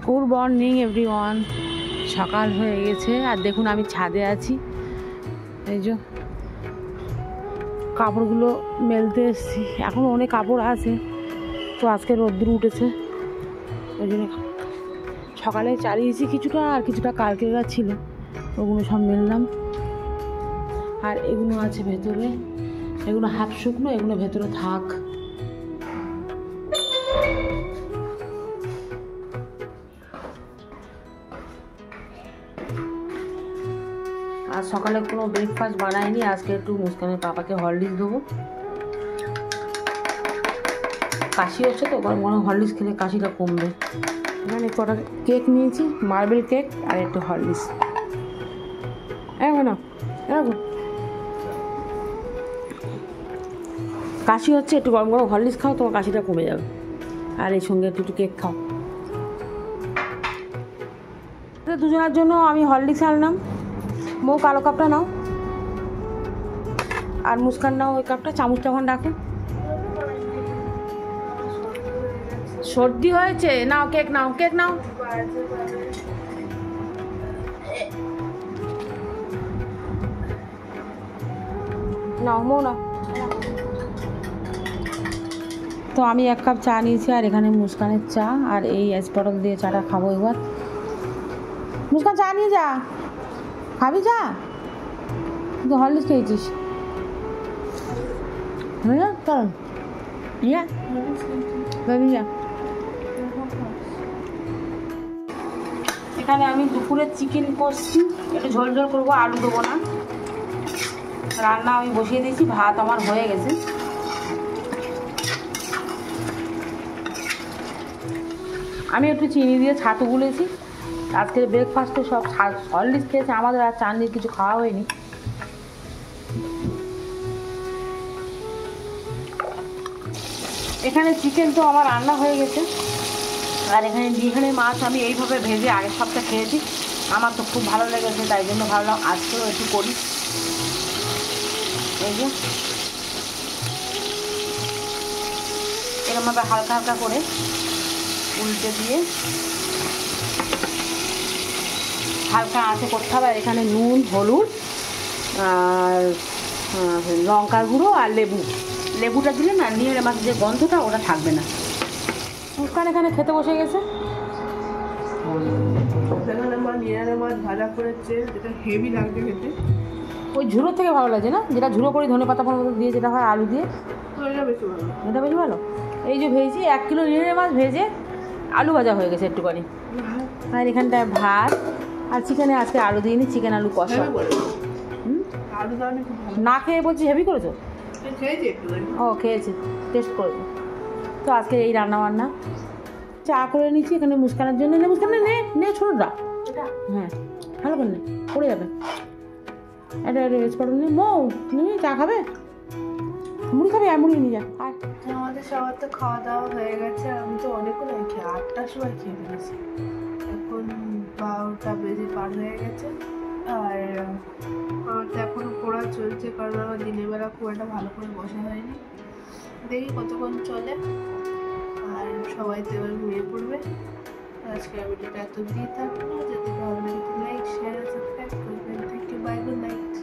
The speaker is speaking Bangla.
Good morning everyone. সকাল হয়ে গেছে আর দেখুন আমি ছাদে আছি। এই যে কাপড়গুলো মেলতে এসেছি, এখনও অনেক কাপড় আছে, তো আজকে রোদ্দুর উঠেছে ওই জন্য সকালে চালিয়েছি কিছুটা, আর কিছুটা কালকে ছিল, ওগুলো সব মেললাম। আর এগুলো আছে ভেতরে, এগুলো হাফ শুকনো, এগুলো ভেতরে থাক। আর সকালে কোনো ব্রেকফাস্ট বানাইনি, আজকে একটু মুস্কানের পাপাকে হরলিক্স দেবো। কাশি হচ্ছে তো, গরম গরম হরলিক্স খেলে কাশিটা কমবে। এখানে কটা কেক নিয়েছি, মার্বেল কেক আর একটু হরলিক্স। না কাশি হচ্ছে, একটু গরম গরম হরলিক্স খাও, তোমার কাশিটা কমে যাবে। আর এই সঙ্গে একটু কেক খাও। দুজনের জন্য আমি হরলিক্স আনলাম। মৌ কালো কাপটা নাও, আর মুস্কান নাও ওই কাপটা। চামচটা ওখানে রাখো। সর্দি হয়েছে, নাও কেক নাও, কেক নাও। নাও মৌ নাও। তো আমি এক কাপ চা নিয়েছি, আর এখানে মুস্কানের চা, আর এই পটল দিয়ে চাটা খাবো এবার। মুস্কান চা নিয়ে যা, খাবি চা? তুই হরলিক্স খেয়েছিস? এখানে আমি দুপুরে চিকেন করছি, একটু ঝোল ঝোল করবো, আলু দেবো না। রান্না আমি বসিয়ে দিয়েছি, ভাত আমার হয়ে গেছে। আমি একটু চিনি দিয়ে ছাতু গুলেছি। আজকের ব্রেকফাস্টে সব হরলিক্স খেয়েছে, আমাদের আর চাননি কিছু খাওয়া হয়নি। এখানে চিকেন তো আমার রান্না হয়ে গেছে, আর এখানে দীঘানে মাছ আমি এইভাবে ভেজে আগের সপ্তাহে খেয়েছি, আমার তো খুব ভালো লেগেছে, তাই জন্য ভাবলাম আজকেও একটু করি। এই যে এরকমভাবে হালকা হালকা করে উল্টে দিয়ে হালকা আঁচে করতে হবে। আর এখানে নুন, হলুদ, আর লঙ্কার গুঁড়ো আর লেবুটা দিলে না নিয়ে মাছের যে গন্ধটা ওটা থাকবে না। মুস্কান এখানে খেতে বসে গেছে। মাছ ভাজা করেছে, যেটা হেভি লাগবে খেতে। ওই ঝুড়ো থেকে ভালো লাগছে না, যেটা ঝুড়ো করে ধনে পাতা ফোন দিয়ে যেটা হয় আলু দিয়ে, এটা বেশি ভালো। এটা বেশি ভালো। এই যে ভেজেছি 1 কিলো নিয়ে মাছ ভেজে আলু ভাজা হয়ে গেছে একটুখানি। আর এখানটায় ভাত, আর চিকেনে আজকে আলু দিইনি, চিকেন আলু কষা। না খেয়ে বলছি হেভি করেছো? ও খেয়েছে, টেস্ট করেছো। তো আজকে এই রান্না বান্না চা করে নিচ্ছি এখানে মুস্কানের জন্য। নে মুস্কান, নে ছোটটা, হ্যাঁ ভালো করে নে, পড়ে যাবে। এটা নে মৌ, তুমি চা খাবে? মুড়ি খাবে? মুড়ি নিয়ে যা। আর আমাদের সবার তো খাওয়া দাওয়া হয়ে গেছে, আমি তো অনেকক্ষণ আগে 8টার সময় খেয়ে ফেলেছি। এখন 12টা বেজে পার হয়ে গেছে, আর আমার তো এখনও পড়া চলছে, কারণ আমার দিনের বেলা খুব একটা ভালো করে বসা হয়নি। দেখি কতক্ষণ চলে, আর সবাই তো এবার ঘুমিয়ে পড়বে। আজকে ভিডিওটা এত দিয়ে থাকবো, যদি ভালো লাগে লাইক, শেয়ার, সাবস্ক্রাইব করবেন। Thank you, bye, good night.